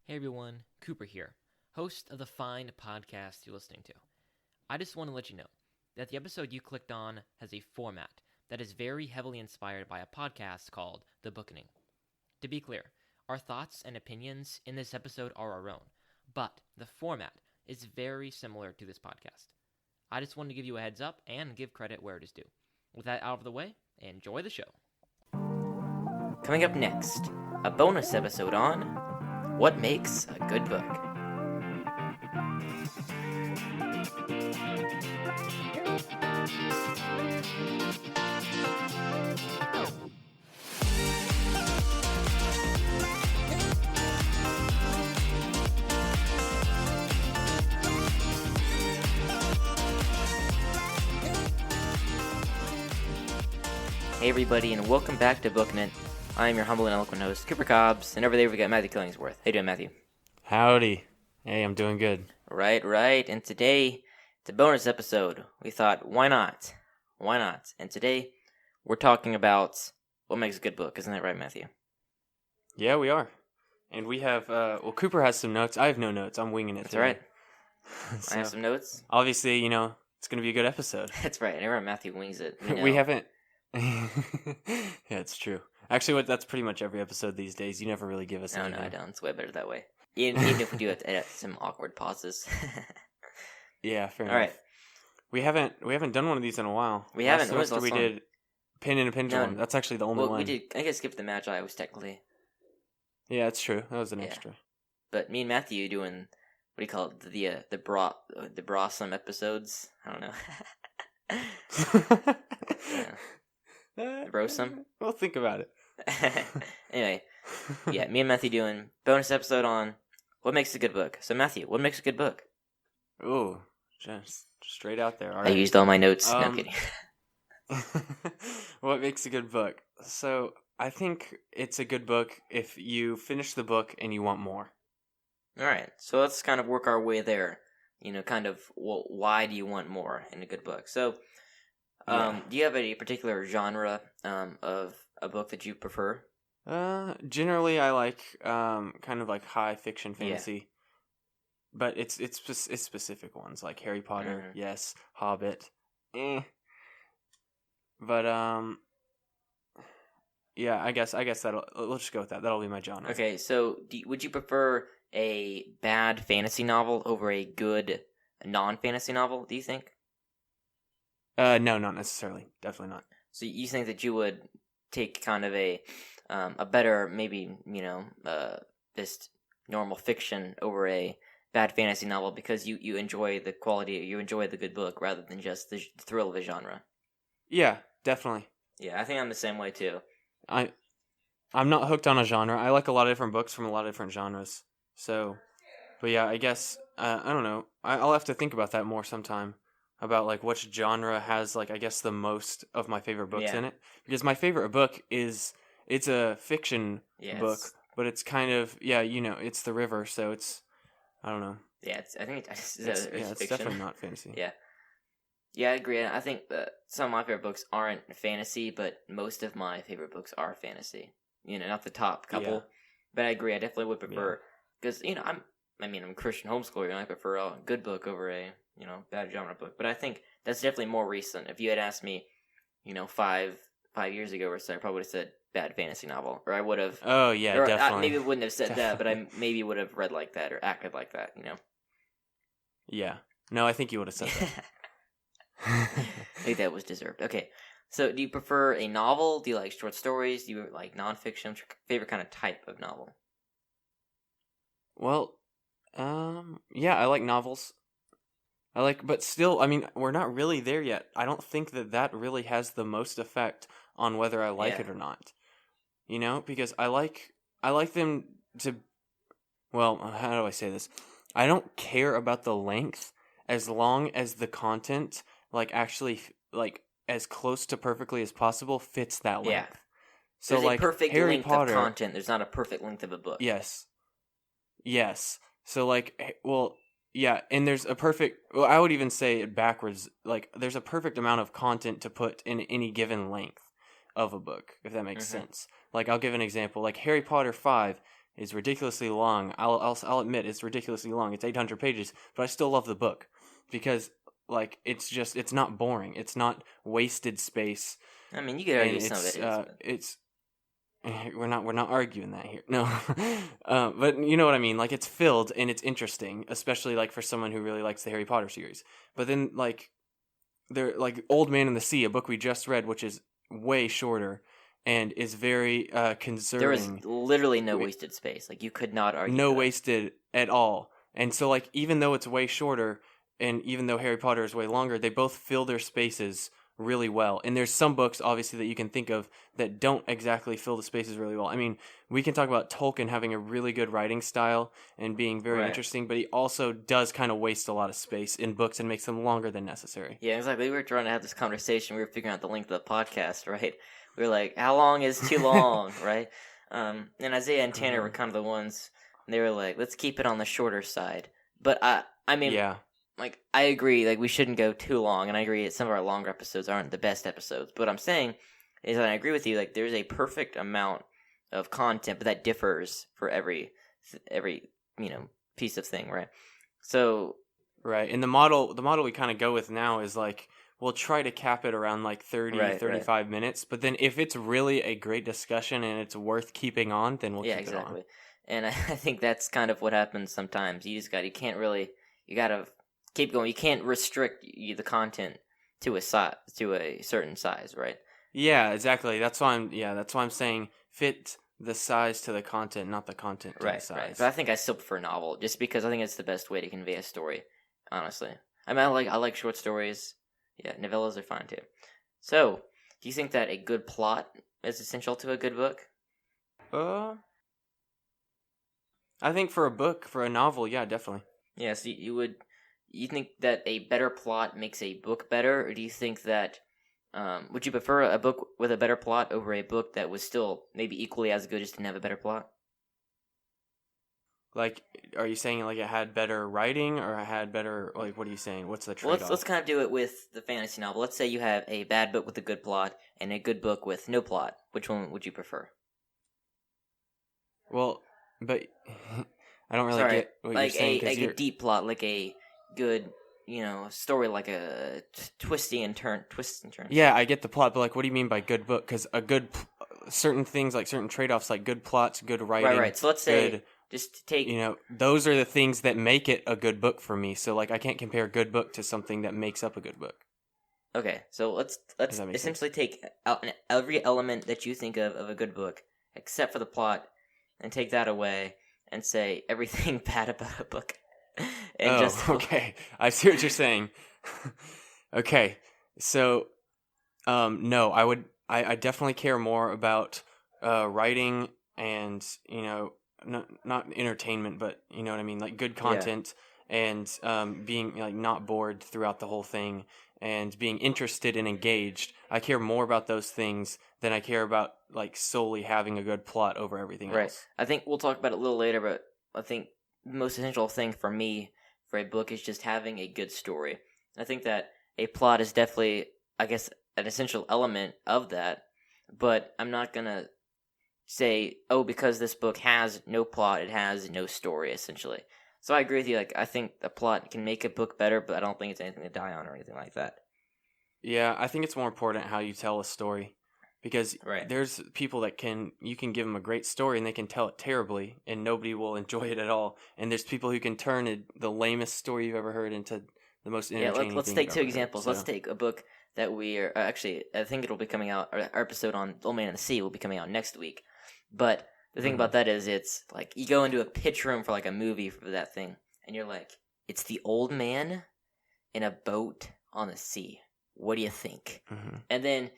Hey everyone, Cooper here, host of the fine podcast you're listening to. I just want to let you know that the episode you clicked on has a format that is very heavily inspired by a podcast called The Bookening. To be clear, our thoughts and opinions in this episode are our own, but the format is very similar to this podcast. I just wanted to give you a heads up and give credit where it is due. With that out of the way, enjoy the show. Coming up next, a bonus episode on what makes a good book. Hey everybody, and welcome back to Booknet. I am your humble and eloquent host, Cooper Cobbs, and over there we got Matthew Killingsworth. How you doing, Matthew? Howdy. Hey, I'm doing good. Right. And today, it's a bonus episode. We thought, why not? And today, we're talking about what makes a good book. Isn't that right, Matthew? Yeah, we are. And we have, Cooper has some notes. I have no notes. I'm winging it That's today. right. So, I have some notes. obviously, it's going to be a good episode. That's right. Whenever Matthew wings it. We haven't... Yeah, it's true. Actually, that's pretty much every episode these days. You never really give us anything. No, I don't. It's way better that way. Even if we do have to edit some awkward pauses. Yeah, fair enough. All right. We haven't done one of these in a while. We haven't. Last semester we did Pin and a Pendulum. No, that's actually the only one. We did. I guess skip the Magi. I was technically. Yeah, that's true. That was an extra. But me and Matthew doing, what do you call it? The Brossom episodes. I don't know. Yeah. Brosome? Well, think about it. Anyway, yeah, me and Matthew doing bonus episode on what makes a good book. So Matthew, what makes a good book? Ooh, just straight out there. All I right. used all my notes. No, I'm kidding. What makes a good book? So I think it's a good book if you finish the book and you want more. All right, so let's kind of work our way there. Why do you want more in a good book? So, do you have a particular genre of a book that you prefer? Generally, I like kind of like high fiction fantasy. Yeah. But it's specific ones like Harry Potter, yes, Hobbit, But yeah, I guess let's just go with that. That'll be my genre. Okay, so would you prefer a bad fantasy novel over a good non-fantasy novel? Do you think? No, not necessarily. Definitely not. So you think that you would take kind of a better, maybe, just normal fiction over a bad fantasy novel because you enjoy the quality, you enjoy the good book rather than just the thrill of a genre. Yeah, definitely. Yeah, I think I'm the same way too. I'm not hooked on a genre. I like a lot of different books from a lot of different genres. So, but yeah, I guess I don't know. I'll have to think about that more sometime. About like which genre has like I guess the most of my favorite books in it, because my favorite book it's a fiction book, but it's kind of it's The River, so it's I don't know. Yeah, I think it's fiction. Definitely not fantasy. Yeah, I agree. I think that some of my favorite books aren't fantasy, but most of my favorite books are fantasy. Not the top couple, but I agree. I definitely would prefer because I'm a Christian homeschooler, and I prefer a good book over a bad genre book. But I think that's definitely more recent. If you had asked me, 5 years ago or so, I probably would have said bad fantasy novel, or I would have. Oh yeah, definitely. Maybe I wouldn't have said that, but I maybe would have read like that or acted like that. Yeah. No, I think you would have said that. I think that was deserved. Okay, so do you prefer a novel? Do you like short stories? Do you like nonfiction? What's your favorite kind of type of novel? Well, yeah, I like novels. But still, we're not really there yet. I don't think that really has the most effect on whether I like it or not. Because I like them to, well, how do I say this? I don't care about the length as long as the content, actually, as close to perfectly as possible fits that length. Yeah. So, there's a perfect Harry length Potter, of content. There's not a perfect length of a book. Yes. So, yeah, and there's a perfect... Well, I would even say it backwards. There's a perfect amount of content to put in any given length of a book, if that makes sense. I'll give an example. Harry Potter 5 is ridiculously long. I'll admit it's ridiculously long. It's 800 pages, but I still love the book because like it's not boring. It's not wasted space. I mean, you could argue some of it is. It's we're not arguing that here. No. But you know what I mean? Like it's filled and it's interesting, especially like for someone who really likes the Harry Potter series. But then like they're like Old Man and the Sea, a book we just read, which is way shorter and is very conserving. There was literally no wasted space. Like you could not argue. No that. wasted at all. And so like even though it's way shorter and even though Harry Potter is way longer, they both fill their spaces really well. And there's some books obviously that you can think of that don't exactly fill the spaces really well. I mean, we can talk about Tolkien having a really good writing style and being very interesting, but he also does kind of waste a lot of space in books and makes them longer than necessary. Yeah, exactly. We were trying to have this conversation. We were figuring out the length of the podcast, right? We were like, how long is too long, right? And Isaiah and Tanner were kind of the ones, they were like, let's keep it on the shorter side. But I mean, yeah. Like, I agree, like, we shouldn't go too long, and I agree that some of our longer episodes aren't the best episodes. But what I'm saying is that I agree with you, like, there's a perfect amount of content, but that differs for every piece of thing, right? So... Right, and the model we kind of go with now is, like, we'll try to cap it around, like, 35 minutes, but then if it's really a great discussion and it's worth keeping on, then we'll keep it on. Yeah, exactly. And I think that's kind of what happens sometimes. You gotta keep going. You can't restrict the content to a certain size, right? Yeah, exactly. That's why I'm saying fit the size to the content, not the content to the size. Right. But I think I still prefer novel, just because I think it's the best way to convey a story. Honestly, I mean, I like short stories. Yeah, novellas are fine too. So, do you think that a good plot is essential to a good book? I think for a novel, yeah, definitely. Yeah, so you think that a better plot makes a book better, or do you think that would you prefer a book with a better plot over a book that was still maybe equally as good, just didn't have a better plot? Like, are you saying like it had better writing, or it had better, like, what are you saying? What's the trade-off? Well, let's kind of do it with the fantasy novel. Let's say you have a bad book with a good plot and a good book with no plot. Which one would you prefer? Well, but I don't really get what you're saying. Like a deep plot, like a good, story, like a twists and turns. Yeah, I get the plot, but like, what do you mean by good book? Because certain things, like certain trade-offs, like good plots, good writing. Right. So let's say, just take... those are the things that make it a good book for me. So like, I can't compare a good book to something that makes up a good book. Okay, so let's essentially take every element that you think of a good book, except for the plot, and take that away, and say everything bad about a book. Okay. I see what you're saying. Okay. So, no, I definitely care more about writing and, not entertainment, but you know what I mean? Like good content and being like not bored throughout the whole thing and being interested and engaged. I care more about those things than I care about like solely having a good plot over everything else. I think we'll talk about it a little later, but I think the most essential thing for me for a book is just having a good story. I think that a plot is definitely, I guess, an essential element of that, but I'm not going to say, because this book has no plot, it has no story, essentially. So I agree with you. Like, I think the plot can make a book better, but I don't think it's anything to die on or anything like that. Yeah, I think it's more important how you tell a story. Because there's people that you can give them a great story and they can tell it terribly and nobody will enjoy it at all. And there's people who can turn the lamest story you've ever heard into the most entertaining let's take two examples. So. Let's take a book that we are actually, I think it'll be coming out, our episode on Old Man and the Sea will be coming out next week. But the thing about that is it's like you go into a pitch room for like a movie for that thing and you're like, it's the old man in a boat on the sea. What do you think? Mm-hmm. And then...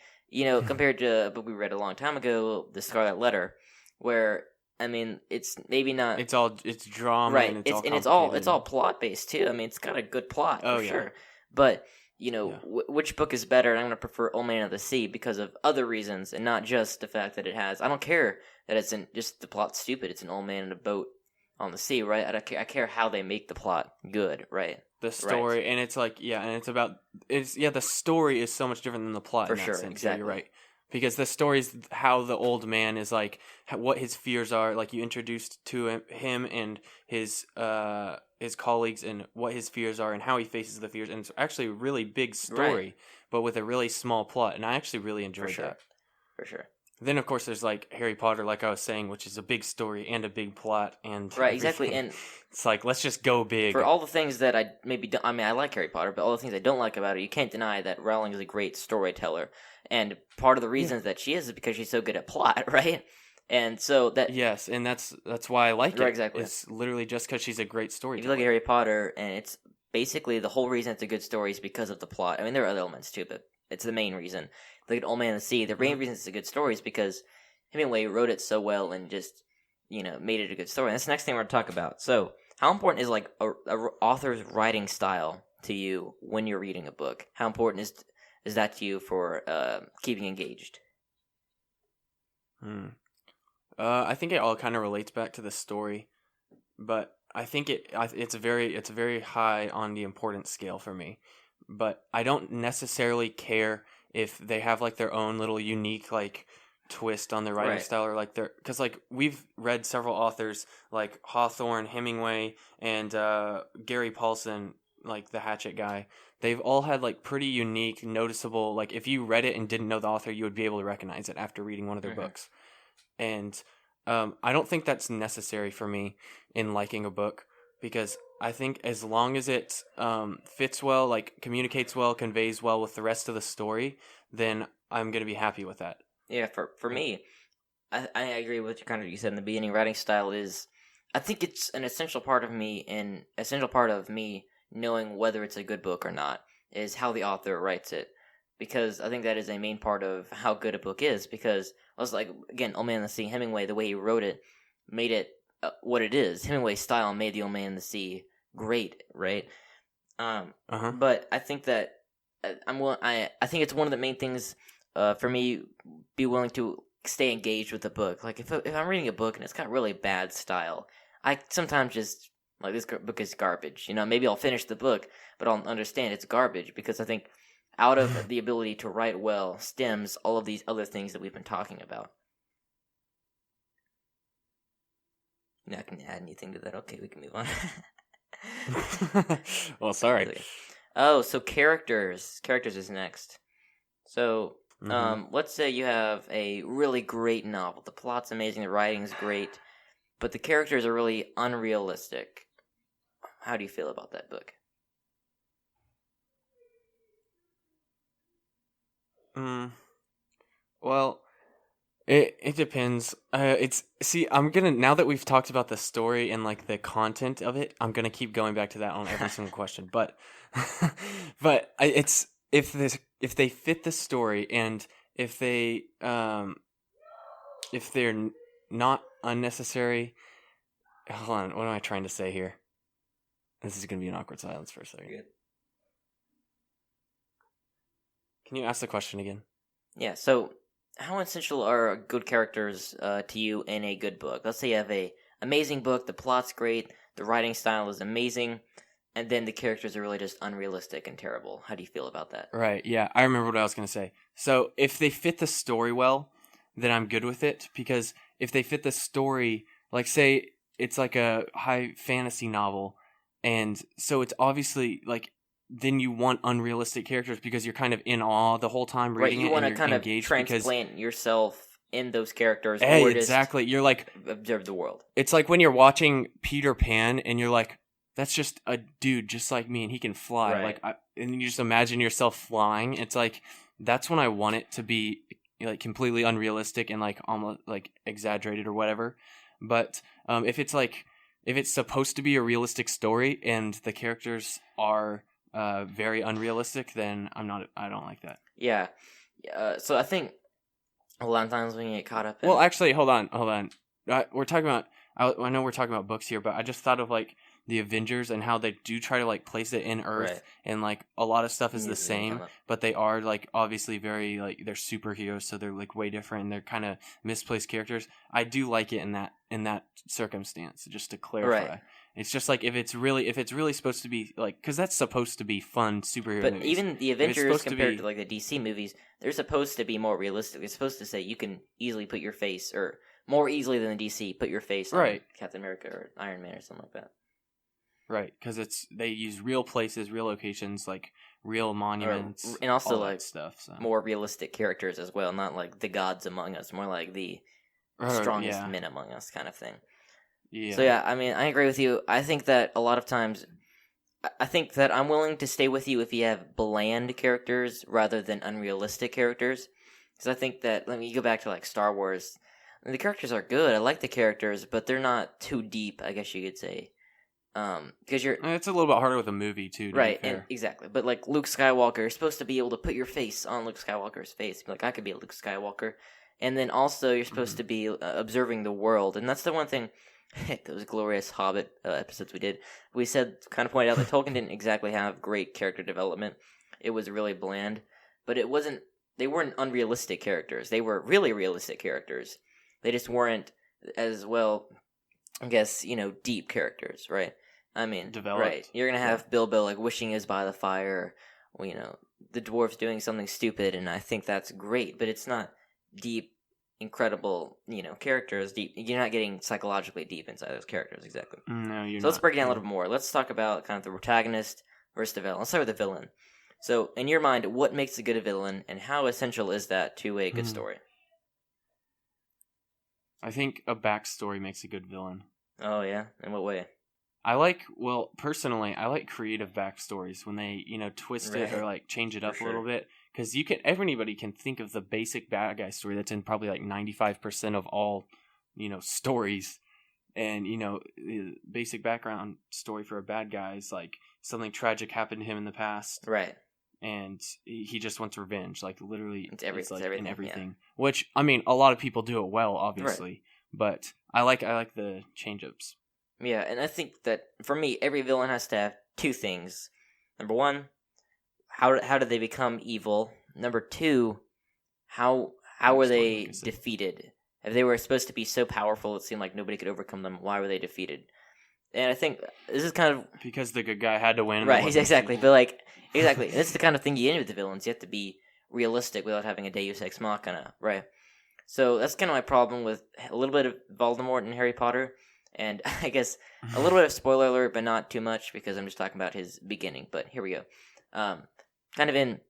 compared to a book we read a long time ago, The Scarlet Letter, where I mean, it's maybe not. It's drama, right? And it's all plot based too. I mean, it's got a good plot for sure. But which book is better? And I'm going to prefer Old Man of the Sea because of other reasons, and not just the fact that it has. I don't care that it's just the plot's stupid. It's an old man in a boat on the sea, right? I care how they make the plot good, right? The story, and it's like, and it's about, the story is so much different than the plot. For in that sure, sense. exactly. Yeah, you're right. because the story's how the old man is like, what his fears are. Like you introduced to him and his colleagues and what his fears are and how he faces the fears. And it's actually a really big story, but with a really small plot. And I actually really enjoyed that. For sure. Then of course there's like Harry Potter, like I was saying, which is a big story and a big plot and right, exactly. And it's like, let's just go big. For all the things that I maybe don't, I mean, I like Harry Potter, but all the things I don't like about it, you can't deny that Rowling is a great storyteller. And part of the reasons that she is because she's so good at plot, right? And so that yes, and that's why I like it. Exactly, it's literally just because she's a great storyteller. If you look at Harry Potter, and it's basically the whole reason it's a good story is because of the plot. I mean, there are other elements too, but it's the main reason. Look at Old Man and the Sea. The main reason it's a good story is because Hemingway wrote it so well and just made it a good story. And that's the next thing we're going to talk about. So, how important is like a author's writing style to you when you're reading a book? How important is that to you for keeping engaged? I think it all kind of relates back to the story, but I think it's very high on the importance scale for me. But I don't necessarily care if they have like their own little unique like twist on their writing style, or like because like we've read several authors like Hawthorne, Hemingway, and Gary Paulson, like the Hatchet guy. They've all had like pretty unique, noticeable, like if you read it and didn't know the author, you would be able to recognize it after reading one of their books. And I don't think that's necessary for me in liking a book, because I think as long as it fits well, like communicates well, conveys well with the rest of the story, then I'm going to be happy with that. Yeah, for me, I agree with you said in the beginning. Writing style is, I think it's an essential part of me, and essential part of me knowing whether it's a good book or not is how the author writes it, because I think that is a main part of how good a book is. Because I was like, again, Old Man and the Sea, Hemingway, the way he wrote it made it what it is. Hemingway's style made the Old Man and the Sea great, right? But I think that I think it's one of the main things for me, be willing to stay engaged with the book. Like if I'm reading a book and it's got really bad style, I sometimes just like, this book is garbage. Maybe I'll finish the book, but I'll understand it's garbage, because I think out of the ability to write well stems all of these other things that we've been talking about. I can add anything to that. Okay, we can move on. Well, sorry. Oh, so characters. Characters is next. So, let's say you have a really great novel. The plot's amazing, the writing's great, but the characters are really unrealistic. How do you feel about that book? Well, it depends. I'm gonna, now that we've talked about the story and like the content of it, I'm gonna keep going back to that on every single question. But, it's if they fit the story, and if they're not unnecessary. Hold on, what am I trying to say here? This is gonna be an awkward silence for a second. Good. Can you ask the question again? Yeah, so how essential are good characters to you in a good book? Let's say you have a amazing book, the plot's great, the writing style is amazing, and then the characters are really just unrealistic and terrible. How do you feel about that? Right, yeah, I remember what I was going to say. So if they fit the story well, then I'm good with it, because if they fit the story, like say it's like a high fantasy novel, and so it's obviously like, then you want unrealistic characters because you're kind of in awe the whole time reading it. Right, you want to kind of transplant yourself in those characters. Hey, exactly. You're like, observe the world. It's like when you're watching Peter Pan and you're like, that's just a dude just like me and he can fly. Right. And you just imagine yourself flying. It's like, that's when I want it to be like completely unrealistic and like almost like exaggerated or whatever. But if it's supposed to be a realistic story and the characters are very unrealistic, then I don't like that. Yeah. So I think a lot of times when you get caught up in... Well, actually, hold on. We're talking about... I know we're talking about books here, but I just thought of like the Avengers and how they do try to like place it in Earth, right. And like a lot of stuff is the same, but they are like obviously very like, they're superheroes, so they're like way different and they're kind of misplaced characters. I do like it in that circumstance, just to clarify. Right. It's just like if it's really supposed to be like, because that's supposed to be fun superhero But movies. even the Avengers compared to like the DC movies, they're supposed to be more realistic. It's supposed to say you can easily put your face, or more easily than the DC, put your face on Captain America or Iron Man or something like that. Right, because they use real places, real locations, like real monuments, and also all like that stuff. So. More realistic characters as well, not like the gods among us, more like the strongest men among us kind of thing. Yeah. So yeah, I mean, I agree with you. I think that a lot of times, I think that I'm willing to stay with you if you have bland characters rather than unrealistic characters. Because I think that, let me go back to like Star Wars. The characters are good. I like the characters, but they're not too deep, I guess you could say. Because it's a little bit harder with a movie too, right? And exactly, but like Luke Skywalker, you're supposed to be able to put your face on Luke Skywalker's face. Like, I could be a Luke Skywalker, and then also you're supposed to be observing the world, and that's the one thing. Those glorious Hobbit episodes we did, we said, kind of pointed out that Tolkien didn't exactly have great character development. It was really bland, but it wasn't. They weren't unrealistic characters. They were really realistic characters. They just weren't as well, I guess, deep characters, right? I mean, developed. Right. You're gonna have Bilbo like wishing he was by the fire, the dwarves doing something stupid, and I think that's great, but it's not deep, incredible, characters. Deep. You're not getting psychologically deep inside those characters, exactly. No, you're not. So let's break it down a little bit more. Let's talk about kind of the protagonist versus the villain. Let's start with the villain. So, in your mind, what makes a good villain, and how essential is that to a good story? I think a backstory makes a good villain. Oh yeah, in what way? Personally, I like creative backstories when they, twist it or like change it up a little bit. Because everybody can think of the basic bad guy story that's in probably like 95% of all, stories. And, the basic background story for a bad guy is like something tragic happened to him in the past. Right. And he just wants revenge. Like literally, it's everything. In everything. Yeah. Which, I mean, a lot of people do it well, obviously. Right. But I like the change-ups. Yeah, and I think that, for me, every villain has to have two things. Number one, how do they become evil? Number two, how were they defeated? If they were supposed to be so powerful it seemed like nobody could overcome them, why were they defeated? And I think this is kind of... Because the good guy had to win. Right, exactly. But, exactly. That's the kind of thing you end with the villains. You have to be realistic without having a Deus Ex Machina, right? So that's kind of my problem with a little bit of Voldemort in Harry Potter. And I guess a little bit of spoiler alert, but not too much, because I'm just talking about his beginning. But here we go. Kind of in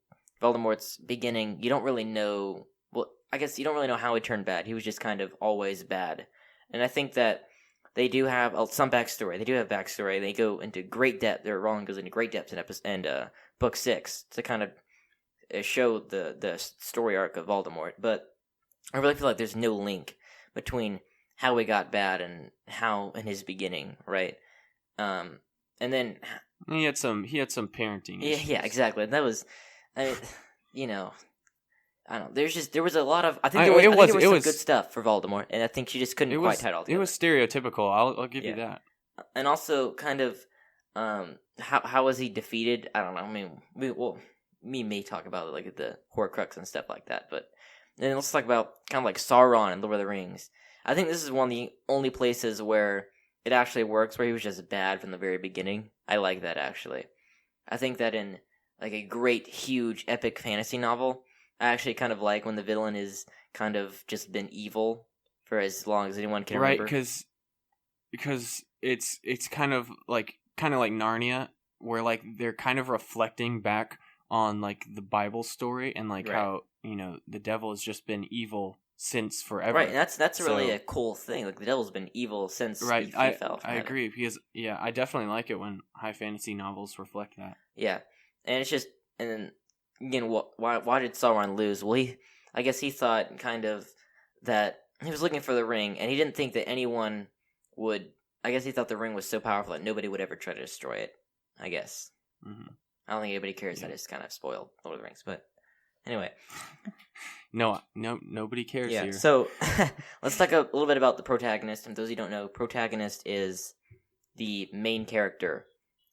Voldemort's beginning, you don't really know... Well, I guess you don't really know how he turned bad. He was just kind of always bad. And I think that they do have some backstory. They do have backstory. They go into great depth. Rowling goes into great depth in book 6 to kind of show the story arc of Voldemort. But I really feel like there's no link between how he got bad and how in his beginning, right? And then he had some parenting issues. Yeah, exactly. That was, I don't know. There was a lot of. I think there was some good stuff for Voldemort, and I think she just couldn't quite tie it all together. It was stereotypical. I'll give you that. And also, kind of, how was he defeated? I don't know. I mean, we may talk about like the Horcrux and stuff like that, but then let's talk about kind of like Sauron and Lord of the Rings. I think this is one of the only places where it actually works, where he was just bad from the very beginning. I like that, actually. I think that in like a great, huge, epic fantasy novel, I actually kind of like when the villain is kind of just been evil for as long as anyone can remember. Right, because it's kind of like Narnia, where like they're kind of reflecting back on like the Bible story and like how the devil has just been evil since forever. Right, and that's really a cool thing. Like the devil's been evil since he fell. I agree, because I definitely like it when high fantasy novels reflect that. Yeah, and it's just, and then again, why did Sauron lose? Well, I guess he thought kind of that he was looking for the ring, and he didn't think that anyone would. I guess he thought the ring was so powerful that nobody would ever try to destroy it. I guess. Mm-hmm. I don't think anybody cares that it's kind of spoiled Lord of the Rings, but anyway. No, nobody cares here. So let's talk a little bit about the protagonist. And those who don't know, protagonist is the main character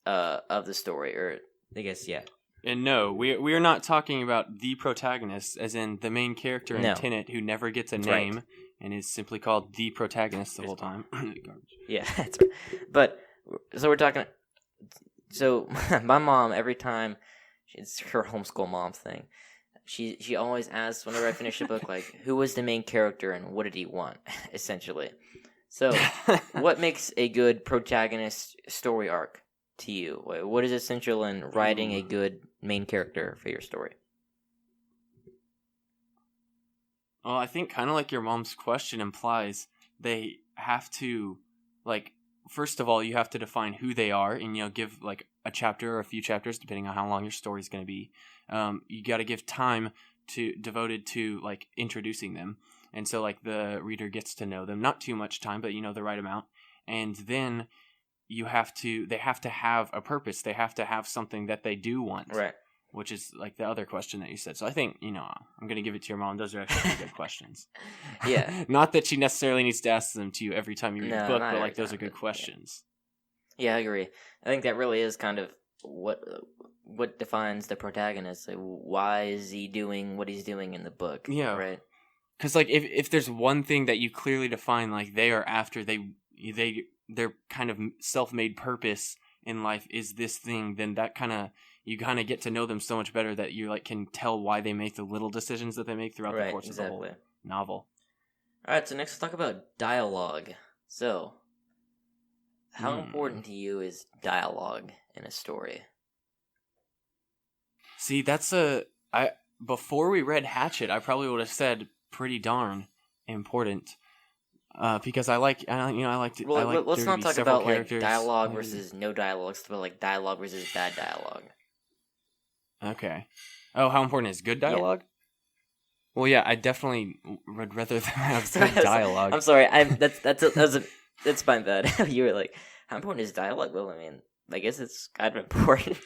of the story, or I guess, yeah. And no, we are not talking about the protagonist, as in the main character in Tenet, who never gets a name and is simply called the protagonist the whole time. Yeah, that's right. But So we're talking. So my mom, every time, it's her homeschool mom thing. She always asks whenever I finish a book, like, who was the main character and what did he want, essentially. So, what makes a good protagonist story arc to you? What is essential in writing a good main character for your story? Well, I think kind of like your mom's question implies, they have to, like, first of all, you have to define who they are and, give, like, a chapter or a few chapters, depending on how long your story is going to be. You got to give time devoted to, like, introducing them. And so, like, the reader gets to know them. Not too much time, but, the right amount. And then they have to have a purpose. They have to have something that they do want. Right. Which is, like, the other question that you said. So I think, I'm going to give it to your mom. Those are actually pretty good questions. Yeah. Not that she necessarily needs to ask them to you every time you read a book, but, like, those are good questions. Yeah, I agree. I think that really is kind of what defines the protagonist. Like, why is he doing what he's doing in the book? Yeah. Right? Because, like, if there's one thing that you clearly define, like, they are after, their kind of self-made purpose in life is this thing, then that you kind of get to know them so much better that you, like, can tell why they make the little decisions that they make throughout the course of the whole novel. All right, so next let's talk about dialogue. So, how important to you is dialogue in a story? See, before we read Hatchet, I probably would have said pretty darn important. Because I like, Well, let's not talk about characters. Like dialogue versus no dialogue. Let's talk about like dialogue versus bad dialogue. Okay. Oh, how important is good dialogue? Yeah. Well, yeah, I definitely would rather them have good dialogue. I'm sorry. That's my bad. You were like, how important is dialogue? Well, I mean, I guess it's kind of important.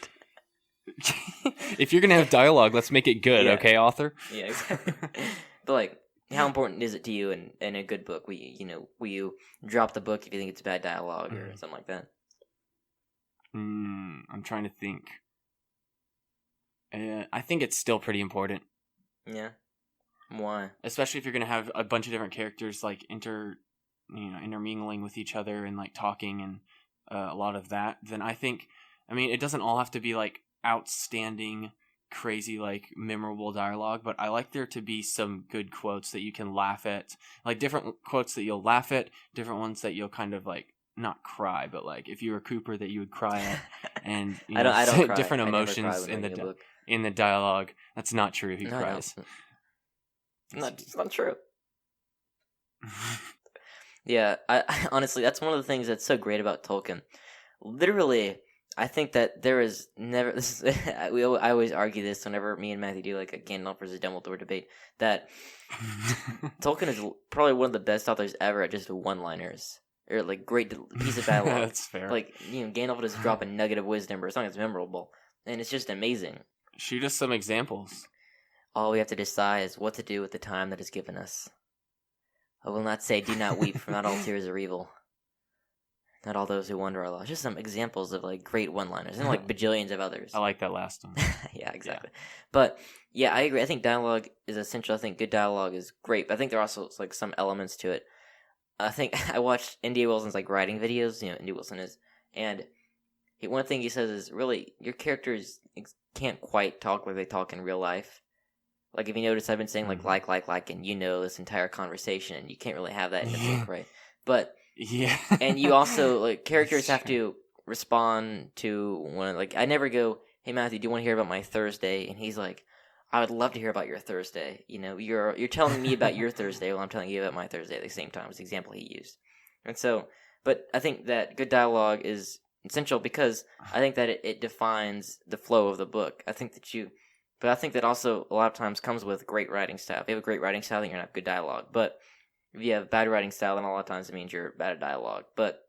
If you're gonna have dialogue, let's make it good, okay, author? Yeah, exactly. But like, how important is it to you in a good book? Will you drop the book if you think it's bad dialogue or something like that? I'm trying to think. I think it's still pretty important. Yeah. Why? Especially if you're gonna have a bunch of different characters like intermingling with each other and like talking and a lot of that. Then I think, it doesn't all have to be like outstanding, crazy, like memorable dialogue, but I like there to be some good quotes that you can laugh at, like different quotes that you'll laugh at, different ones that you'll kind of like not cry, but like if you were Cooper that you would cry at, and I don't cry. Different emotions in the dialogue. That's not true. He cries. It's not true. Yeah, I honestly, that's one of the things that's so great about Tolkien. Literally, I think that there is never. I always argue this whenever me and Matthew do like a Gandalf versus Dumbledore debate. That Tolkien is probably one of the best authors ever at just one-liners or like great piece of dialogue. That's fair. Like Gandalf will just drop a nugget of wisdom, or as long as it's memorable, and it's just amazing. Shoot us some examples. All we have to decide is what to do with the time that is given us. I will not say, "Do not weep, for not all tears are evil. Not all those who wander are lost." Just some examples of like great one-liners, and like bajillions of others. I like that last one. Yeah, exactly. Yeah. But yeah, I agree. I think dialogue is essential. I think good dialogue is great. But I think there are also like some elements to it. I think I watched India Wilson's like writing videos. India Wilson is, and one thing he says is really your characters can't quite talk like they talk in real life. Like, if you notice, I've been saying, like, and this entire conversation, and you can't really have that in the book, right? But, yeah. And you also, like, characters have to respond to one, like, I never go, "Hey, Matthew, do you want to hear about my Thursday?" And he's like, "I would love to hear about your Thursday. You're telling me about your Thursday while I'm telling you about my Thursday at the same time," was the example he used. And so, but I think that good dialogue is essential because I think that it defines the flow of the book. But I think that also a lot of times comes with great writing style. If you have a great writing style, then you're going to have good dialogue. But if you have bad writing style, then a lot of times it means you're bad at dialogue. But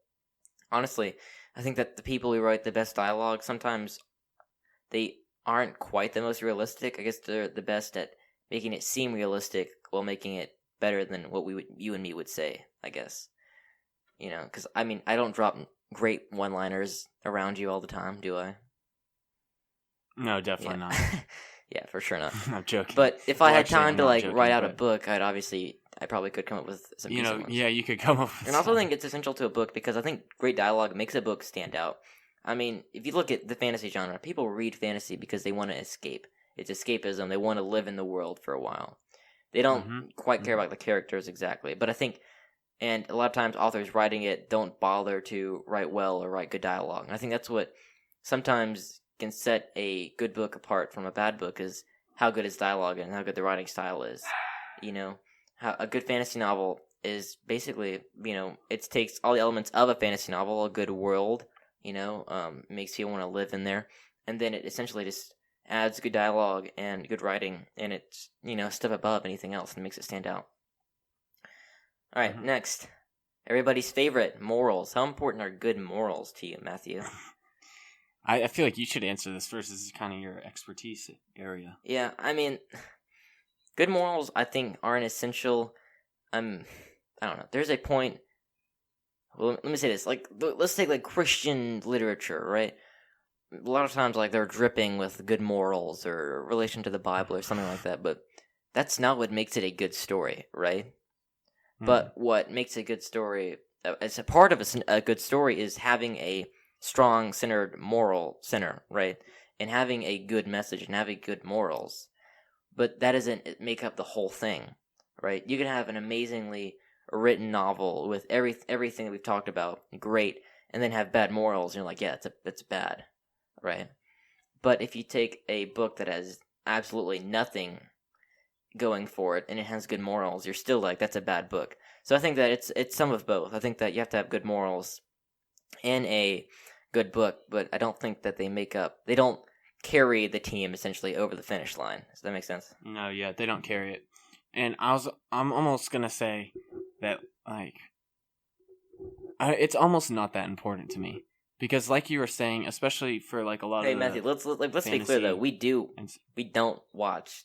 honestly, I think that the people who write the best dialogue, sometimes they aren't quite the most realistic. I guess they're the best at making it seem realistic while making it better than what you and me would say, I guess. Because, I don't drop great one-liners around you all the time, do I? No, definitely not. Yeah, for sure not. I'm joking. But if I had time to write out a book, I'd obviously I probably could come up with some you decent know, ones. yeah, you could come up with And I also some. think it's essential to a book because I think great dialogue makes a book stand out. I mean, if you look at the fantasy genre, people read fantasy because they want to escape. It's escapism. They want to live in the world for a while. They don't quite care about the characters exactly. But I think, and a lot of times authors writing it don't bother to write well or write good dialogue. And I think that's what sometimes can set a good book apart from a bad book is how good its dialogue and how good the writing style is. You know, how a good fantasy novel is basically, you know, it takes all the elements of a fantasy novel, a good world, you know, makes you want to live in there, and then it essentially just adds good dialogue and good writing, and it's, you know, a step above anything else and makes it stand out. All right, next. Everybody's favorite, morals. How important are good morals to you, Matthew? I feel like you should answer this first. This is kind of your expertise area. Yeah, I mean, good morals, I think, are an essential. I don't know. There's a point. Well, let me say this. Like, let's take like Christian literature, right? A lot of times, like they're dripping with good morals or relation to the Bible or something like that. But that's not what makes it a good story, right? But what makes a good story, as a part of a good story, is having a strong, centered moral center, right? And having a good message and having good morals. But that doesn't make up the whole thing, right? You can have an amazingly written novel with everything that we've talked about, great, and then have bad morals, and you're like, yeah, that's bad, right? But if you take a book that has absolutely nothing going for it and it has good morals, you're still like, that's a bad book. So I think that it's some of both. I think that you have to have good morals in a good book, but I don't think that they don't carry the team essentially over the finish line. Does that make sense? No, yeah, they don't carry it. And I'm almost gonna say that like it's almost not that important to me because, like you were saying, especially for like a lot Hey of Matthew, let's be clear though. We don't watch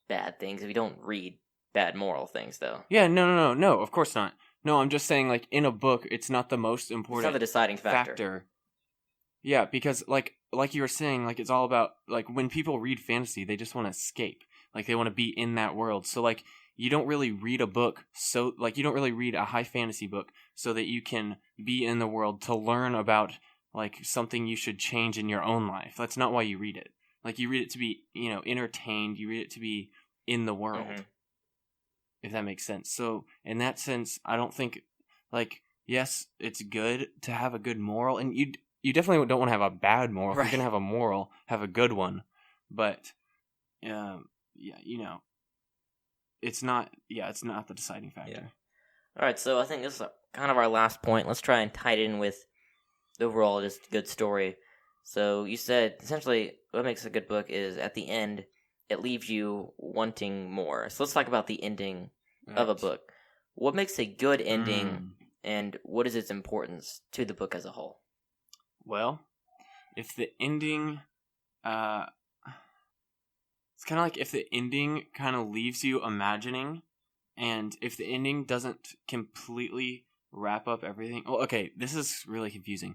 bad things. We don't read bad moral things though. Yeah, no, of course not. No, I'm just saying like in a book, it's not the most important. It's not the deciding factor. Yeah, because like you were saying, like it's all about like when people read fantasy, they just want to escape. Like they want to be in that world. So like you don't really read a book so like you don't really read a high fantasy book so that you can be in the world to learn about like something you should change in your own life. That's not why you read it. Like you read it to be, you know, entertained, you read it to be in the world. Mm-hmm. If that makes sense. So in that sense, I don't think like yes, it's good to have a good moral, and you definitely don't want to have a bad moral. Right. If you're gonna have a moral, have a good one. But yeah, you know, it's not the deciding factor. Yeah. All right, so I think this is kind of our last point. Let's try and tie it in with the overall just good story. So you said essentially what makes a good book is at the end it leaves you wanting more. So let's talk about the ending of a book. What makes a good ending, and what is its importance to the book as a whole? Well, if the ending, it's kind of like if the ending kind of leaves you imagining, and if the ending doesn't completely wrap up everything. Oh, okay, this is really confusing.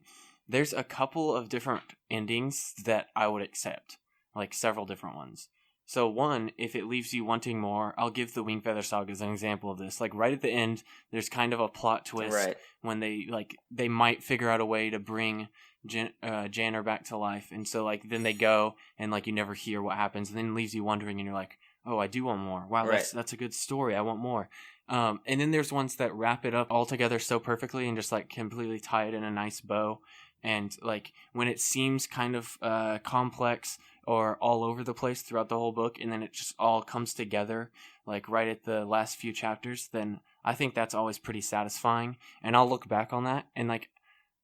There's a couple of different endings that I would accept, like several different ones. So one, if it leaves you wanting more, I'll give the Wingfeather Saga as an example of this. Like right at the end, there's kind of a plot twist when they might figure out a way to bring Janner back to life, and so like then they go and like you never hear what happens, and then it leaves you wondering, and you're like, oh, I do want more. Wow, that's a good story. I want more. And then there's ones that wrap it up all together so perfectly and just like completely tie it in a nice bow. And like when it seems kind of complex or all over the place throughout the whole book, and then it just all comes together like right at the last few chapters, then I think that's always pretty satisfying. And I'll look back on that and like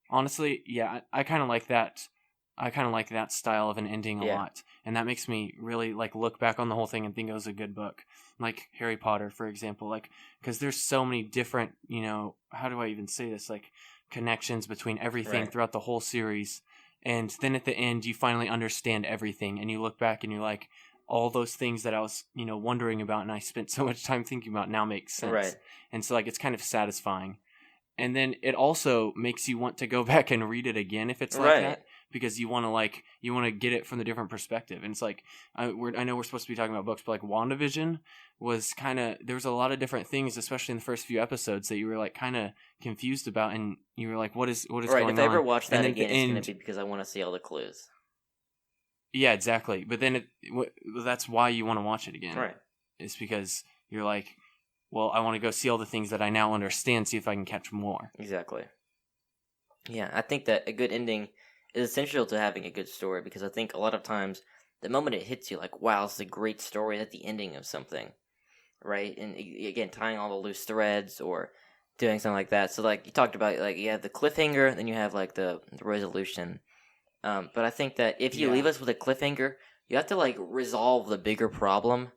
honestly, yeah, I kind of like that. I kind of like that style of an ending a lot, and that makes me really like look back on the whole thing and think it was a good book. Like Harry Potter, for example, like because there's so many different, you know, how do I even say this, like connections between everything throughout the whole series, and then at the end you finally understand everything, and you look back and you're like, all those things that I was, you know, wondering about and I spent so much time thinking about now make sense, and so like it's kind of satisfying. And then it also makes you want to go back and read it again if it's like that. because you want to get it from the different perspective. And it's like I know we're supposed to be talking about books, but like WandaVision was kind of, there was a lot of different things, especially in the first few episodes, that you were like kind of confused about, and you were like, what is going on? If I ever watch that again, it's going to be because I want to see all the clues. Yeah, exactly. But then that's why you want to watch it again, right? It's because you're like, well, I want to go see all the things that I now understand, see if I can catch more. Exactly. Yeah, I think that a good ending is essential to having a good story, because I think a lot of times the moment it hits you, like, wow, this is a great story, that's the ending of something, right? And again, tying all the loose threads or doing something like that. So, like, you talked about, like, you have the cliffhanger, then you have, like, the resolution. But I think that if you leave us with a cliffhanger, you have to, like, resolve the bigger problem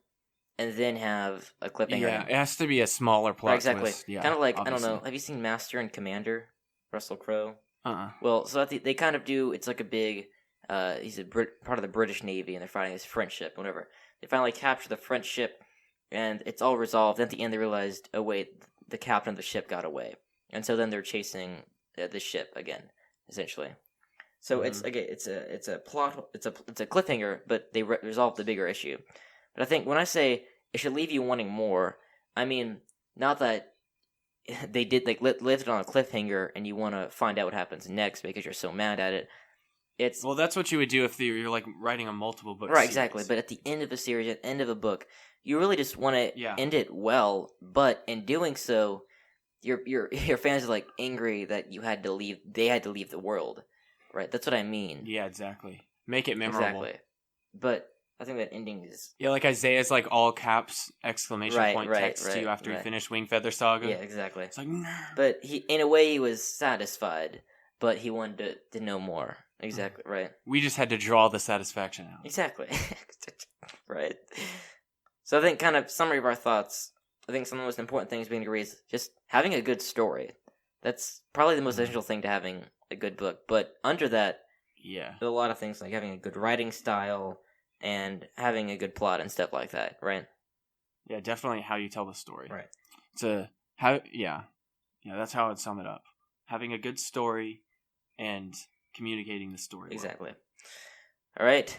and then have a cliffhanger. Yeah, it has to be a smaller plot exactly. twist. Yeah, kind of like, obviously. I don't know, have you seen Master and Commander? Russell Crowe? Uh-uh. Well, so they kind of do, it's like a big, he's part of the British Navy, and they're fighting this French ship, whatever. They finally capture the French ship, and it's all resolved. Then at the end, they realized, oh wait, the captain of the ship got away. And so then they're chasing the ship again, essentially. So it's a plot, it's a cliffhanger, but they resolve the bigger issue. But I think when I say it should leave you wanting more, I mean, not that they did lived on a cliffhanger and you want to find out what happens next because you're so mad at it. It's well, that's what you would do if you're like writing a multiple book right, series. exactly. But at the end of a series, at the end of a book, you really just want to end it well. But in doing so, your fans are like angry that they had to leave the world, right? That's what I mean. Yeah, exactly. Make it memorable. Exactly. But I think that ending is... Yeah, like Isaiah's like all caps exclamation point text to you after he finished Wingfeather Saga. Yeah, exactly. It's like, no. But in a way, he was satisfied, but he wanted to know more. Exactly, right. We just had to draw the satisfaction out. Exactly. Right. So I think kind of summary of our thoughts, I think some of the most important things we can agree is just having a good story. That's probably the most essential thing to having a good book. But under that, there's a lot of things like having a good writing style, and having a good plot and stuff like that, right? Yeah, definitely how you tell the story. Right. That's how I'd sum it up. Having a good story and communicating the story. Exactly. All right.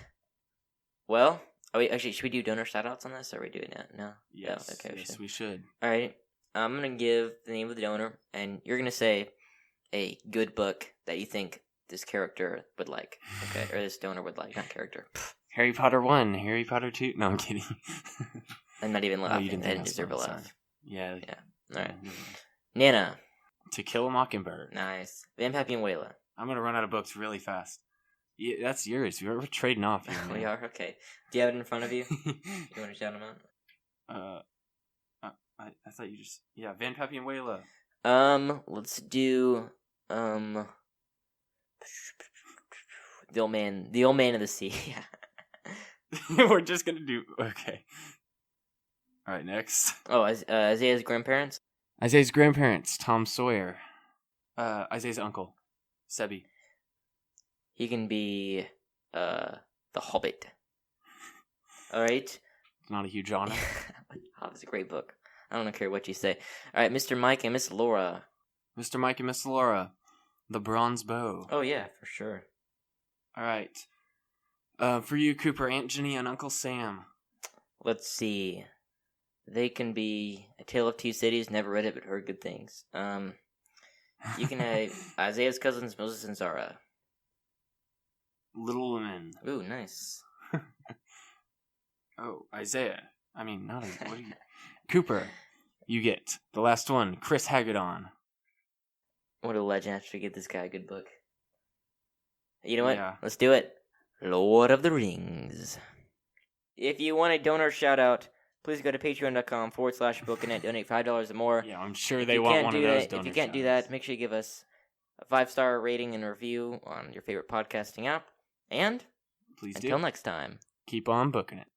Well, should we do donor shoutouts on this, or are we doing that? No? Yes. Okay, we should. All right. I'm going to give the name of the donor, and you're going to say a good book that you think this character would like. Okay, or this donor would like, not character. Harry Potter 1, Harry Potter 2. No, I'm kidding. I'm not even laughing. You I didn't deserve a laugh. Sorry. Yeah. All right. Nana. To Kill a Mockingbird. Nice. Van Pappy and Wayla. I'm going to run out of books really fast. Yeah, that's yours. We're trading off here. We are? Okay. Do you have it in front of you? You want to shout them out? I thought you just... Yeah, Van Pappy and Wayla. Let's do... The old man of the sea. We're just gonna do... Okay. Alright, next. Oh, Isaiah's grandparents? Isaiah's grandparents, Tom Sawyer. Isaiah's uncle, Sebi. He can be, The Hobbit. Alright? Not a huge honor. Hobbit's a great book. I don't care what you say. Alright, Mr. Mike and Miss Laura. Mr. Mike and Miss Laura. The Bronze Bow. Oh, yeah, for sure. Alright. For you, Cooper, Aunt Jenny and Uncle Sam. Let's see. They can be A Tale of Two Cities. Never read it, but heard good things. You can have Isaiah's cousins, Moses and Zara. Little Women. Ooh, nice. Oh, Isaiah. I mean, not what do you... Cooper. You get the last one, Chris Hagedorn. What a legend. I have to give this guy a good book. You know what? Yeah. Let's do it. Lord of the Rings. If you want a donor shout out, please go to patreon.com/bookinet, donate $5 or more. Yeah, I'm sure they want one of those donor If you can't do that, make sure you give us a 5-star rating and review on your favorite podcasting app. And please until next time, keep on booking it.